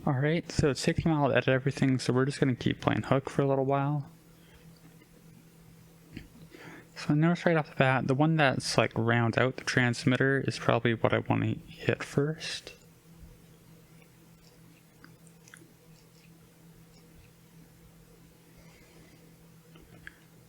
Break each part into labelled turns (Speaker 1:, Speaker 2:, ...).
Speaker 1: Alright, so it's taking a while to edit everything, so we're just going to keep playing Hook for a little while. So I notice right off the bat, the one that's like rounds out the transmitter is probably what I want to hit first.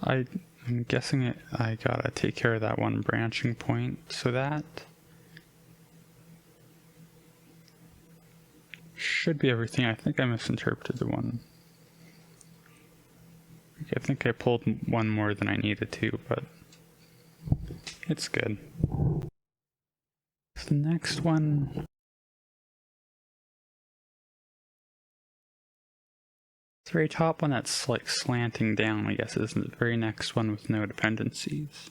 Speaker 1: I'm guessing I gotta take care of that one branching point, so that should be everything. I think I misinterpreted the one. I think I pulled one more than I needed to, but it's good. So the next one, the very top one that's like slanting down, I guess, is the very next one with no dependencies.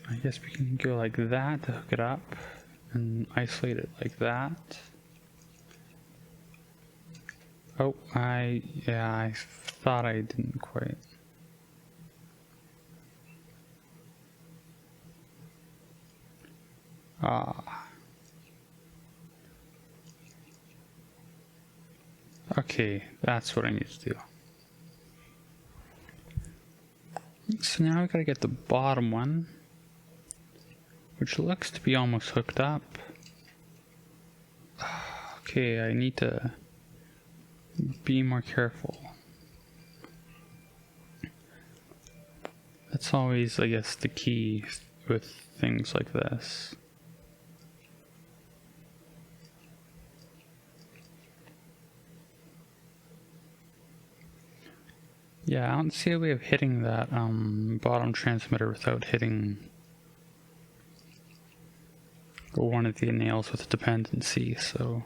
Speaker 1: I guess we can go like that to hook it up and isolate it like that. Oh, I thought I didn't quite. Okay, that's what I need to do. So now I gotta get the bottom one, which looks to be almost hooked up. Okay, I need to be more careful. That's always, I guess, the key with things like this. Yeah, I don't see a way of hitting that bottom transmitter without hitting one of the nails with a dependency, so...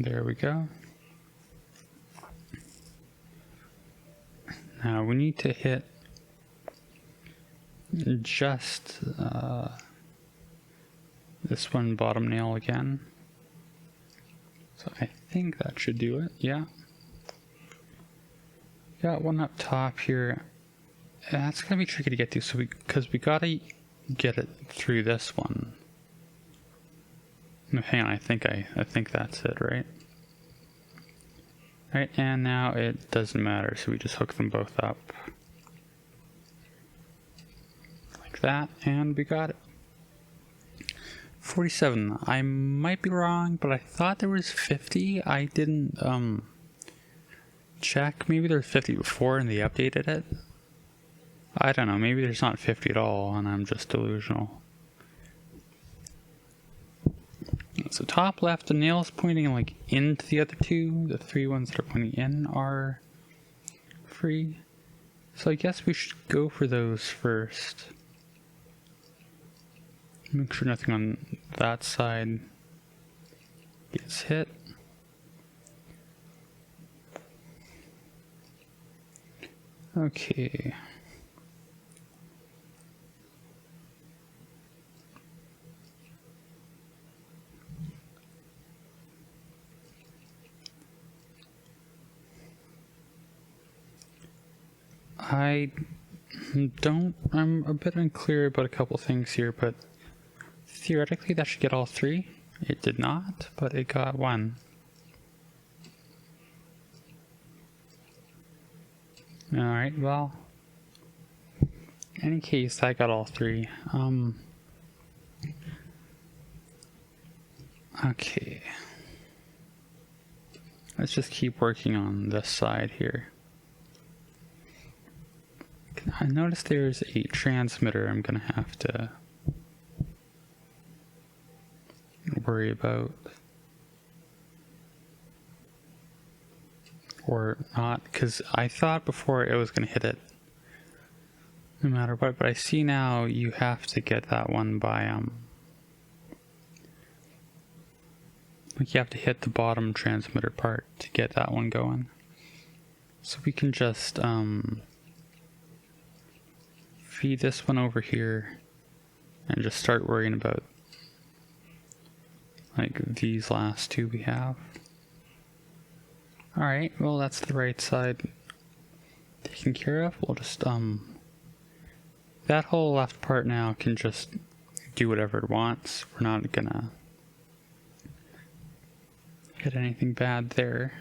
Speaker 1: There we go. Now we need to hit just this one bottom nail again. So I think that should do it, yeah. Got one up top here. That's gonna be tricky to get to, so because we gotta get it through this one. No, hang on, I think that's it, right? Right, and now it doesn't matter, so we just hook them both up. Like that, and we got it. 47. I might be wrong, but I thought there was 50. I didn't check. Maybe there was 50 before and they updated it. I don't know, maybe there's not 50 at all and I'm just delusional. So top left, the nails pointing like into the other two. The three ones that are pointing in are free. So I guess we should go for those first. Make sure nothing on that side gets hit. Okay. I'm a bit unclear about a couple things here, but theoretically that should get all three. It did not, but it got one. Alright, well, in any case, I got all three. Okay. Let's just keep working on this side here. I noticed there's a transmitter I'm gonna have to worry about. Or not, because I thought before it was gonna hit it no matter what, but I see now you have to get that one by like you have to hit the bottom transmitter part to get that one going. So we can just feed this one over here and just start worrying about like these last two we have. Alright, well that's the right side taken care of. We'll just that whole left part now can just do whatever it wants. We're not gonna hit anything bad there.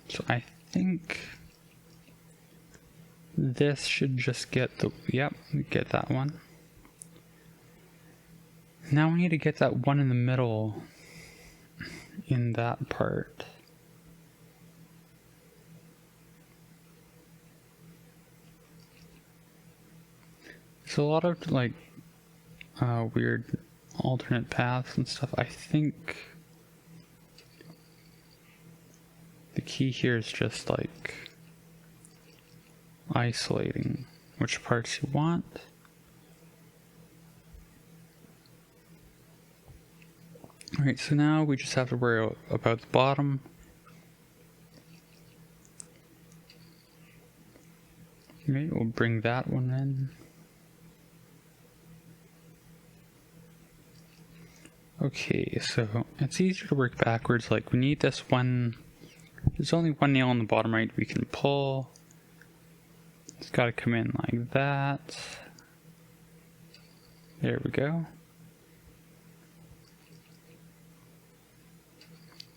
Speaker 1: So I think this should just get the, yep, we get that one. Now we need to get that one in the middle in that part. So a lot of like weird alternate paths and stuff. I think the key here is just like isolating which parts you want. Alright, so now we just have to worry about the bottom. Maybe we'll bring that one in. Okay, so it's easier to work backwards. Like we need this one, there's only one nail on the bottom right we can pull. It's got to come in like that. There we go.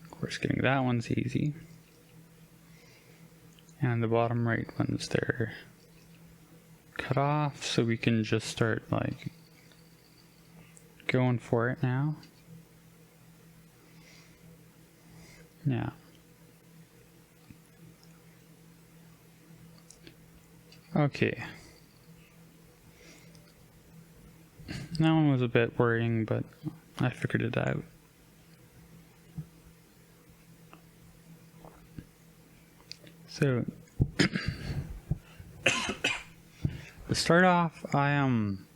Speaker 1: Of course, getting that one's easy. And the bottom right one's there. Cut off, so we can just start like going for it now. Yeah. Okay. That one was a bit worrying, but I figured it out. So, to start off, I am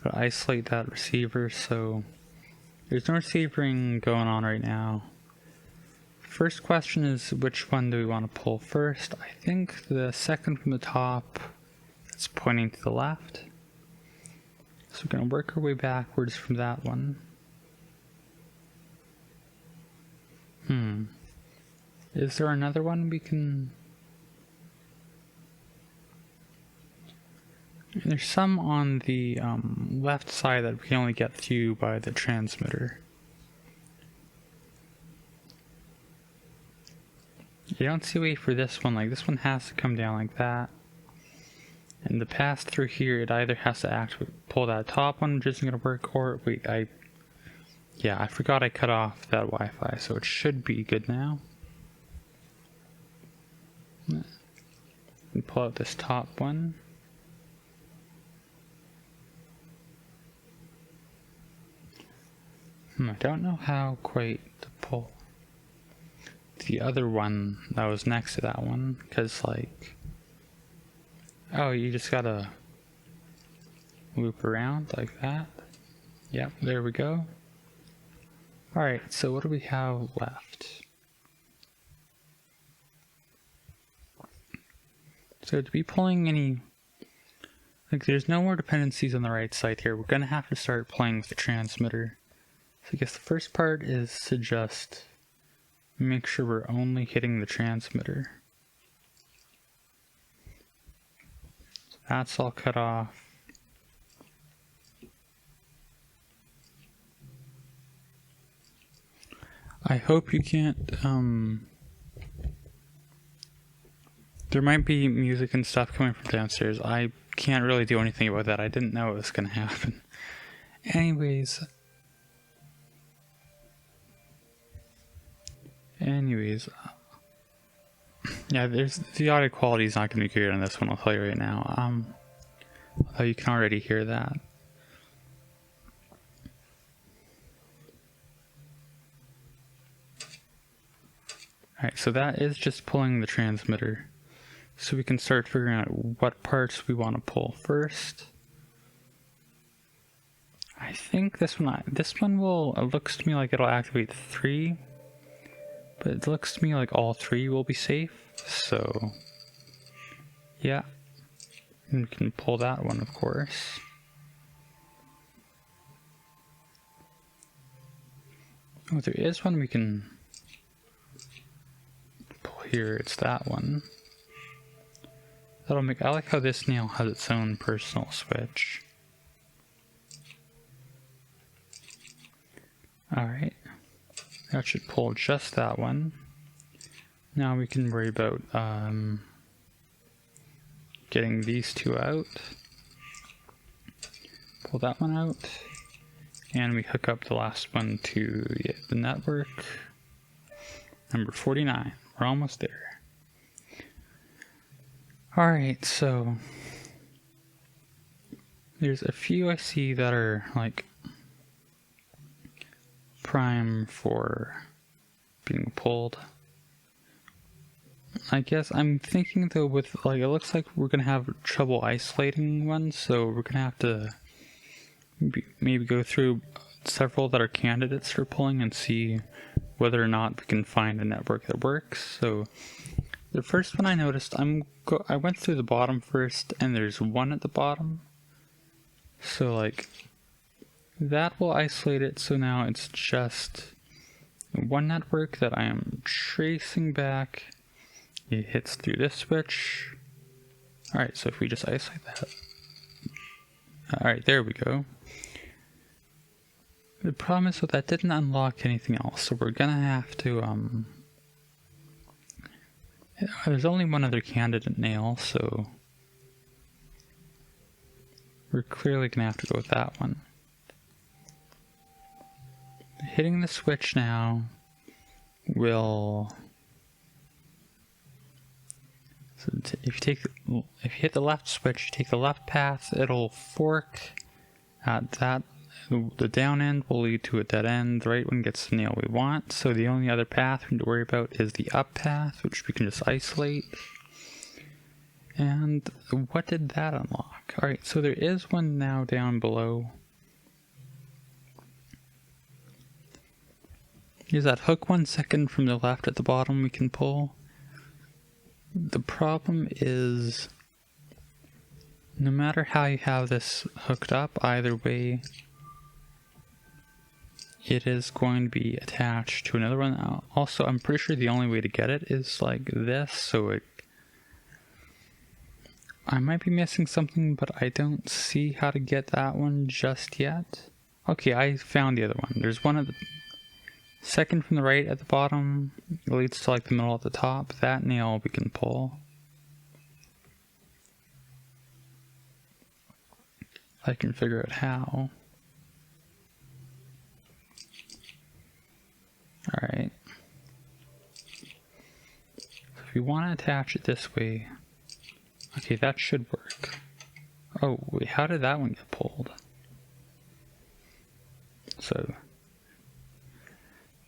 Speaker 1: gonna isolate that receiver, so there's no receivering going on right now. First question is, which one do we want to pull first? I think the second from the top that's pointing to the left. So we're going to work our way backwards from that one. Is there another one we can... There's some on the left side that we can only get through by the transmitter. You don't see a way for this one. Like, this one has to come down like that. And the pass through here, it either has to actually pull that top one, which isn't going to work, or wait, I forgot I cut off that Wi-Fi, so it should be good now. And pull out this top one. I don't know how quite to pull the other one that was next to that one, because like, oh, you just gotta loop around like that. Yep, there we go. Alright, so what do we have left? So to be pulling any, like there's no more dependencies on the right side here. We're gonna have to start playing with the transmitter. So I guess the first part is to just make sure we're only hitting the transmitter. So that's all cut off. I hope you can't, there might be music and stuff coming from downstairs. I can't really do anything about that. I didn't know it was gonna happen. Anyways, yeah, the audio quality is not going to be good on this one, I'll tell you right now. Although you can already hear that. Alright, so that is just pulling the transmitter. So we can start figuring out what parts we want to pull first. I think this one will, it looks to me like it'll activate 3. But it looks to me like all 3 will be safe, so yeah. And we can pull that one, of course. Oh, there is one we can pull here, it's that one. That'll make, I like how this nail has its own personal switch. Alright, that should pull just that one. Now we can worry about getting these two out. Pull that one out, and we hook up the last one to the network. Number 49, we're almost there. Alright, so there's a few I see that are like prime for being pulled. I guess I'm thinking though with like, it looks like we're gonna have trouble isolating one, so we're gonna have to maybe go through several that are candidates for pulling and see whether or not we can find a network that works. So the first one I noticed, I went through the bottom first, and there's one at the bottom. So like, that will isolate it, so now it's just one network that I am tracing back. It hits through this switch. Alright, so if we just isolate that. Alright, there we go. The problem is that didn't unlock anything else, so we're gonna have to, there's only one other candidate nail, so we're clearly gonna have to go with that one. Hitting the switch now will, so if you hit the left switch, you take the left path, it'll fork at that. The down end will lead to a dead end, the right one gets the nail we want, so the only other path we need to worry about is the up path, which we can just isolate. And what did that unlock? Alright, so there is one now down below. Is that hook 1 second from the left at the bottom we can pull? The problem is, no matter how you have this hooked up, either way, it is going to be attached to another one. Also, I'm pretty sure the only way to get it is like this, so I might be missing something, but I don't see how to get that one just yet. Okay, I found the other one. There's one at the second from the right at the bottom. It leads to like the middle at the top. That nail we can pull. I can figure out how. Alright. So if we want to attach it this way, okay, that should work. Oh, wait, how did that one get pulled? So,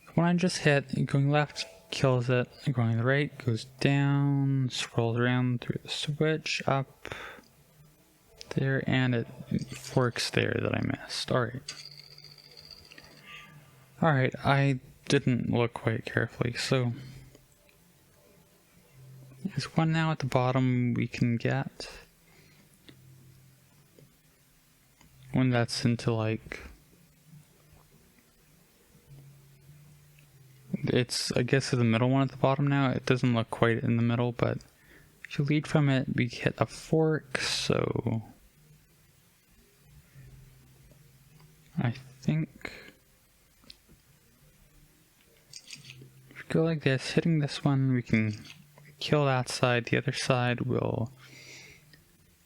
Speaker 1: the one I just hit, going left kills it, going right goes down, scrolls around through the switch, up there, and it forks there that I missed. Alright. Alright, I didn't look quite carefully, so there's one now at the bottom we can get. One that's into like, it's, I guess, the middle one at the bottom now. It doesn't look quite in the middle, but if you lead from it, we hit a fork, so I think if we go like this, hitting this one, we can kill that side. The other side will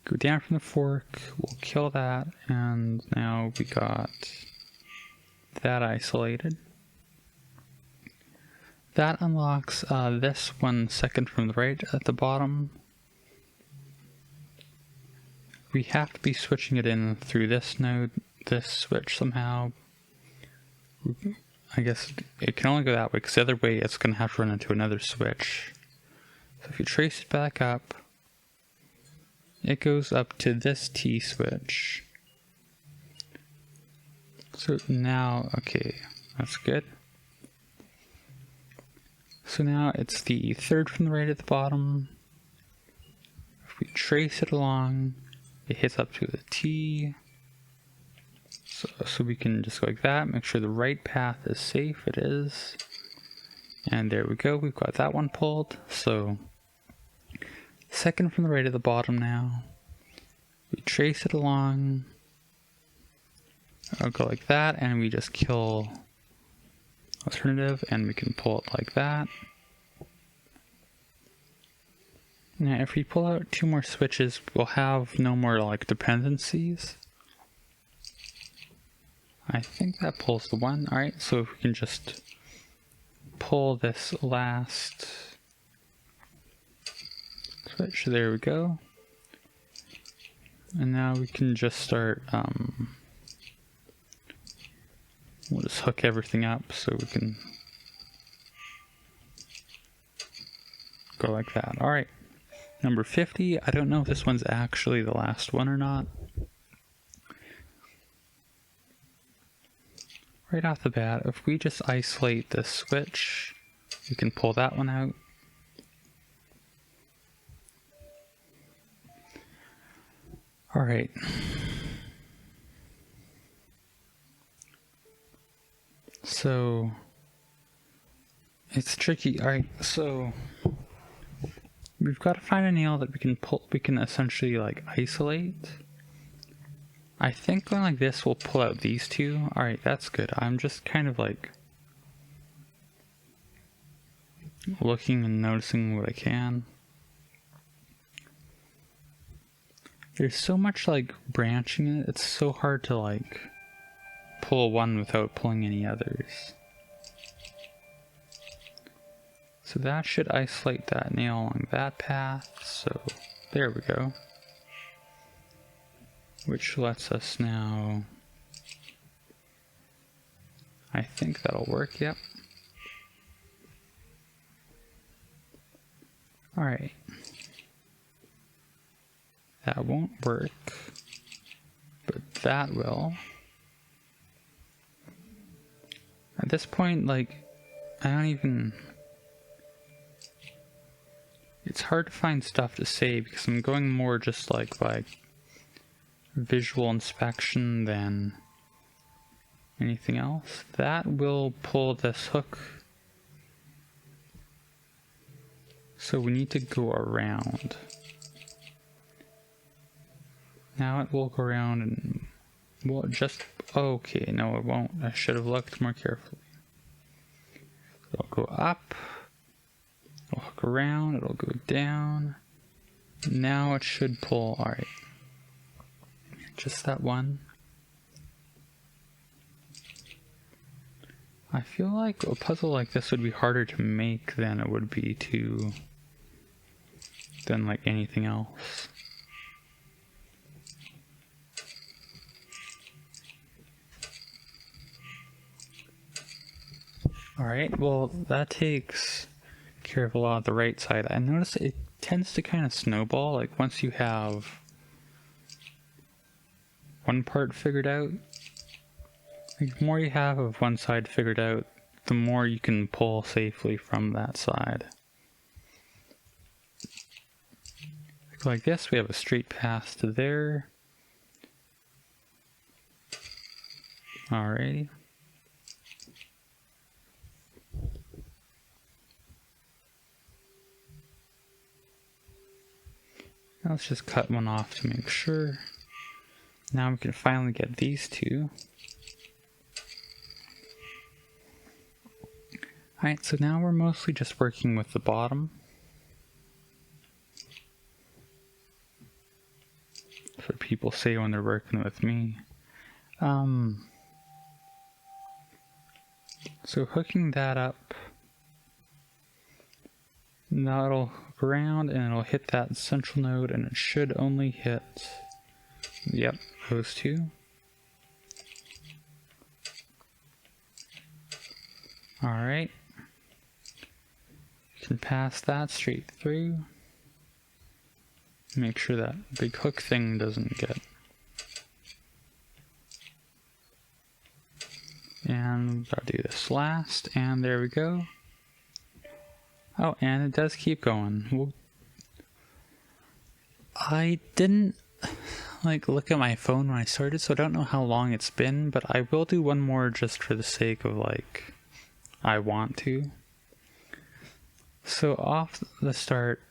Speaker 1: go down from the fork, we'll kill that, and now we got that isolated. That unlocks this 1 second from the right at the bottom. We have to be switching it in through this node, this switch somehow. I guess it can only go that way, because the other way it's going to have to run into another switch. So if you trace it back up, it goes up to this T switch. So now, okay, that's good. So now it's the third from the right at the bottom. If we trace it along, it hits up to the T. So we can just go like that, make sure the right path is safe. It is. And there we go, we've got that one pulled. So second from the right at the bottom now. We trace it along. I'll go like that, and we just kill alternative, and we can pull it like that. Now, if we pull out 2 more switches, we'll have no more like dependencies. I think that pulls the one. Alright, so if we can just pull this last switch, there we go. And now we can just start, we'll just hook everything up so we can go like that. Alright, number 50. I don't know if this one's actually the last one or not. Right off the bat, if we just isolate this switch, we can pull that one out. Alright. So, it's tricky. Alright, so we've got to find a nail that we can essentially like isolate. I think going like this will pull out these 2. Alright, that's good. I'm just kind of like looking and noticing what I can. There's so much like branching in it, it's so hard to like pull one without pulling any others. So that should isolate that nail along that path, so there we go. Which lets us now, I think that'll work, yep. Alright. That won't work, but that will. At this point, like, I don't even... It's hard to find stuff to say because I'm going more just like by visual inspection than anything else. That will pull this hook. So we need to go around. Now it will go around and, well, just, okay, no it won't. I should have looked more carefully. It'll go up, it'll hook around, it'll go down. Now it should pull, alright. Just that one. I feel like a puzzle like this would be harder to make than it would be than like anything else. Alright, well that takes care of a lot of the right side. I noticed it tends to kind of snowball, like once you have one part figured out, like the more you have of one side figured out, the more you can pull safely from that side. Like this, we have a straight path to there. Alrighty. Now let's just cut one off to make sure. Now we can finally get these 2. Alright, so now we're mostly just working with the bottom. That's what people say when they're working with me. So hooking that up, now it'll hook around and it'll hit that central node, and it should only hit, yep, those 2. Alright. You can pass that straight through. Make sure that big hook thing doesn't get. And I'll do this last, and there we go. Oh, and it does keep going. I didn't like look at my phone when I started, so I don't know how long it's been, but I will do one more just for the sake of like, I want to. So off the start,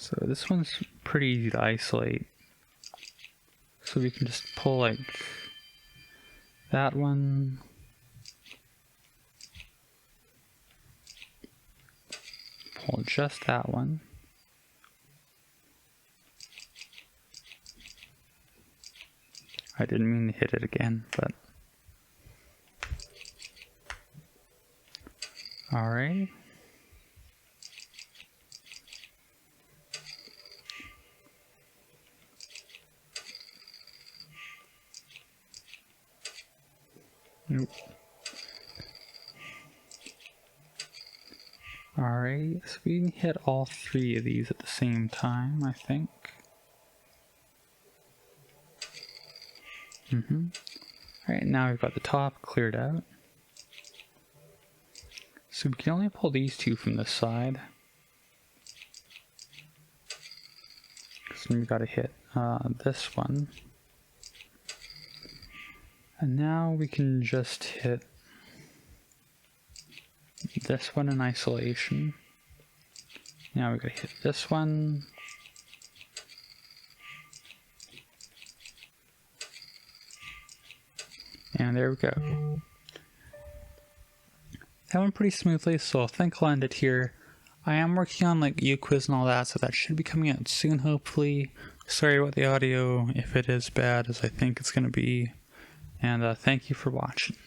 Speaker 1: So this one's pretty easy to isolate. So we can just pull like that one. Pull just that one. I didn't mean to hit it again, but alright. Nope. Alright, so we can hit all three of these at the same time, I think. Alright, now we've got the top cleared out. So we can only pull these two from this side. So we gotta hit this one. And now we can just hit this one in isolation. Now we gotta hit this one. And there we go. That went pretty smoothly, so I think I'll end it here. I am working on like UQuiz and all that, so that should be coming out soon, hopefully. Sorry about the audio if it is bad as I think it's gonna be. And thank you for watching.